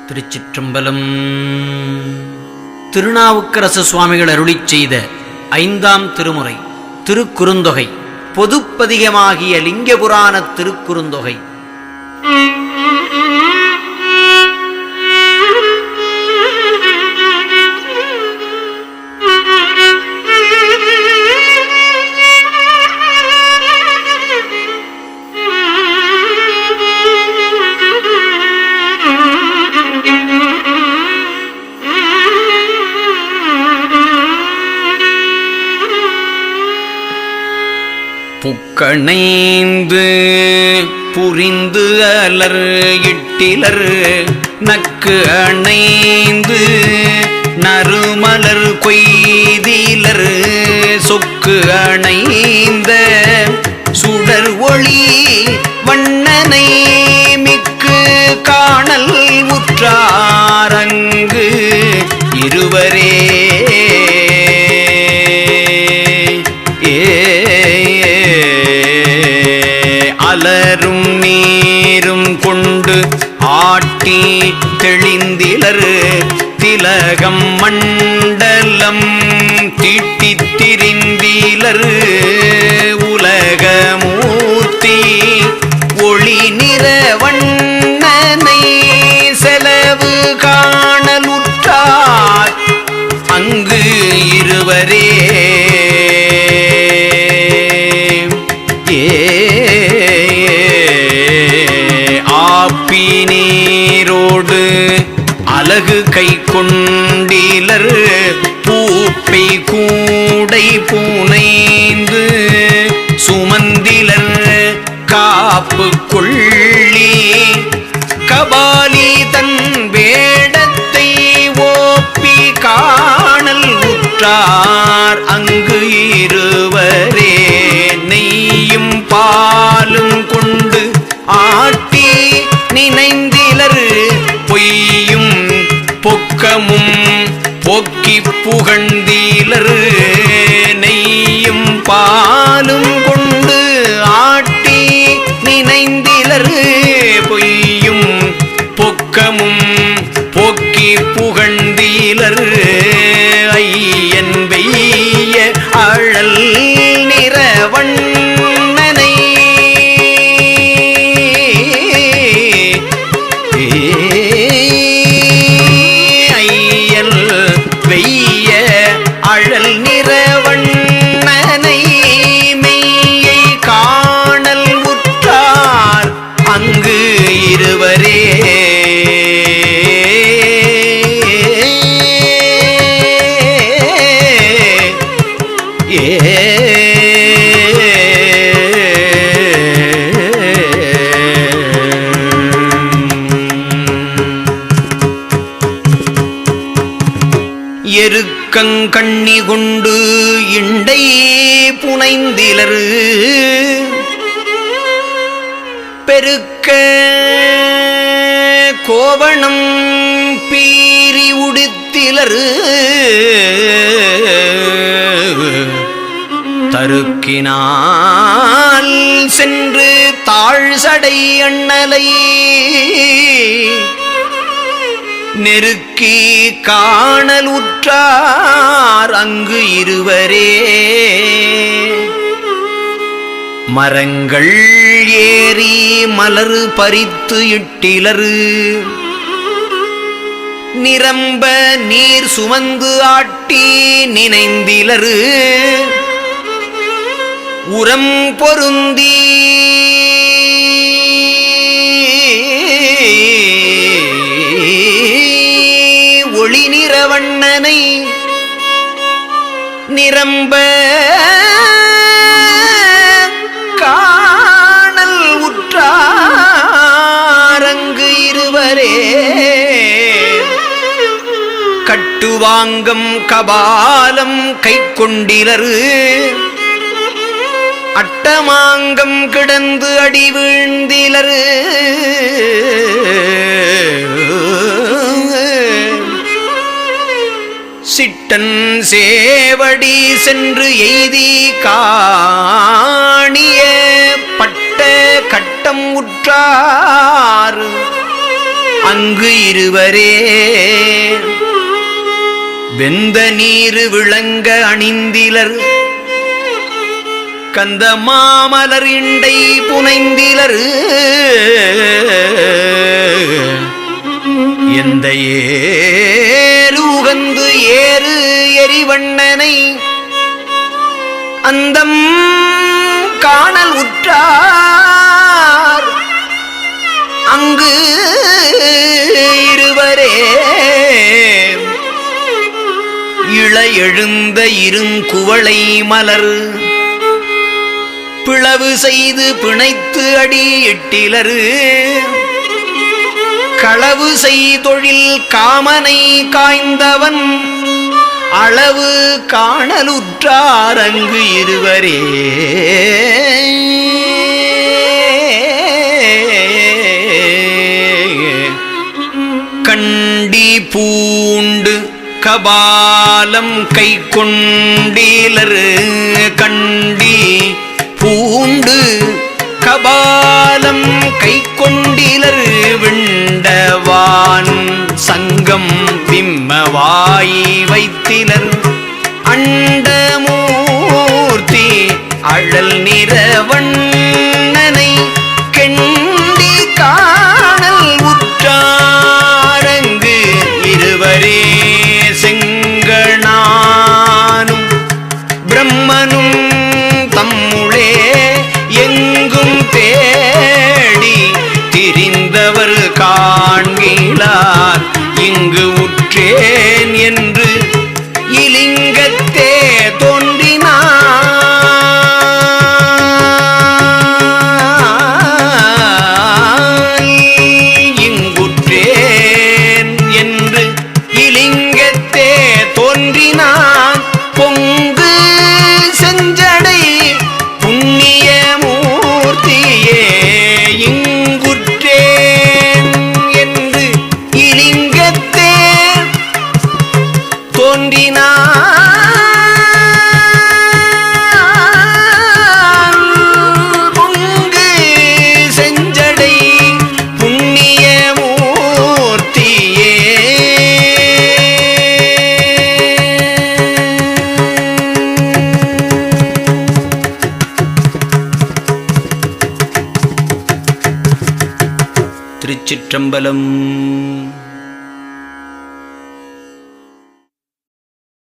திருச்சிற்றம்பலம். திருநாவுக்கரசு சுவாமிகள் அருளிச் செய்த 5ஆம் திருமுறை திருக்குறுந்தொகை, பொதுப்பதிகமாகிய லிங்கபுராண திருக்குறுந்தொகை. புக்கணைந்து புரிந்து அலர் இட்டிலர் நக்கு அணைந்து நறுமலர் கொய்திலர் சொக்கு அணைந்த சுடர் ஒளி வண்ணனை மிக்கு காணல் உற்றாரங்கு இருவரே. அலரும் நீரும் கொண்டு ஆட்டி தெளிந்திலர் திலகம் மண்டலம் தீட்டித் திரிந்திலர் உலகமூர்த்தி ஒளி நிற வண்ணனை செலவு காணலுற்றார் அங்கு இருவரே. நீரோடு அலகு கை கொண்டிலர் பூப்பை கூடை பூனைந்து சுமந்திலர் காப்பு கொள்ளி கபாலி தன் வேடத்தை ஓப்பி காணல் உற்றார் அங்கு இருவரே. நெய்யும் பாலும் கொண்டு ஆட்டி நினைந்திலர் பொய்யும் பொக்கமும் போக்கி புகழ்ந்திலர். நெய்யும் பாலும் கொண்டு ஆட்டி நினைந்திலர் பொய்யும் பொக்கமும் போக்கி புகழ்ந்திலர். ஐயன் வெய்ய அழல் நிறவன் அழல் நிறவண்ணனை மெய்யை காணல் உற்றார் அங்கு இருவரே. எருக்கங்கண்ணி கொண்டு இண்டை புனைந்திலர் பெருக்க கோவணம் பீரி உடுத்திலர். தருக்கினால் சென்று தாழ்சடை அண்ணலை நெருக்கி காணல் உற்றார் அங்கு இருவரே. மரங்கள் ஏறி மலர் பறித்து இட்டிலர் நிரம்ப நீர் சுமந்து ஆட்டி நினைந்திலர் உரம் பொருந்தி ஒளி நிறவண்ணனை நிரம்ப காணல் உற்றாரங்கு இருவரே. கட்டுவாங்கம் கபாலம் கை கொண்டிலர் அட்டமாங்கம் கிடந்து அடி வீழ்ந்திலர். சிட்டன் சேவடி சென்று எய்தி காணிய பட்ட கட்டம் உற்றார் அங்கு இருவரே வெந்த நீரு விளங்க அணிந்திலர் கந்த மாமலர் இண்டை புனைந்திலர் எந்த ஏறு உகந்து ஏறு எரிவண்ணனை அந்தம் காணல் உற்றார் அங்கு இருவரே இள எழுந்த இருங்குவளை மலர் பிளவு செய்து பிணைத்து அடி எட்டிலரு களவு செய்தொழில் காமனை காய்ந்தவன் அளவு காணலுற்றார் அங்கு இருவரே கண்டி பூண்டு கபாலம் கை கொண்டீலரு கண்டி பூண்டு கபாலம் கை கொண்டீலர் விண்டவான் சங்கம் பிம்மவாய் வைத்திலர் அண்டமூர்த்தி அழல் நிறவண்ணனை கெண்டி காணல் உற்றாரங்கு இருவரே செங்கணானும் பிரம்மனும் தம்முளே எங்கும் தேடி திரிந்தவர் காண்கிலார் இங்கு உற்றேன் என்று இலிங்கத்தே தோன்றினார் இங்குற்றேன் என்று இலிங்கத்தே தோன்றினான் பொங்கு செஞ்சடை புண்ணிய மூர்த்தியே இங்குற்றேன் என்று இலிங்கத்தே தோன்றினான் பொங்கு செஞ்சடை புண்ணிய மூர்த்தியே திருச்சிற்றம்பலம்.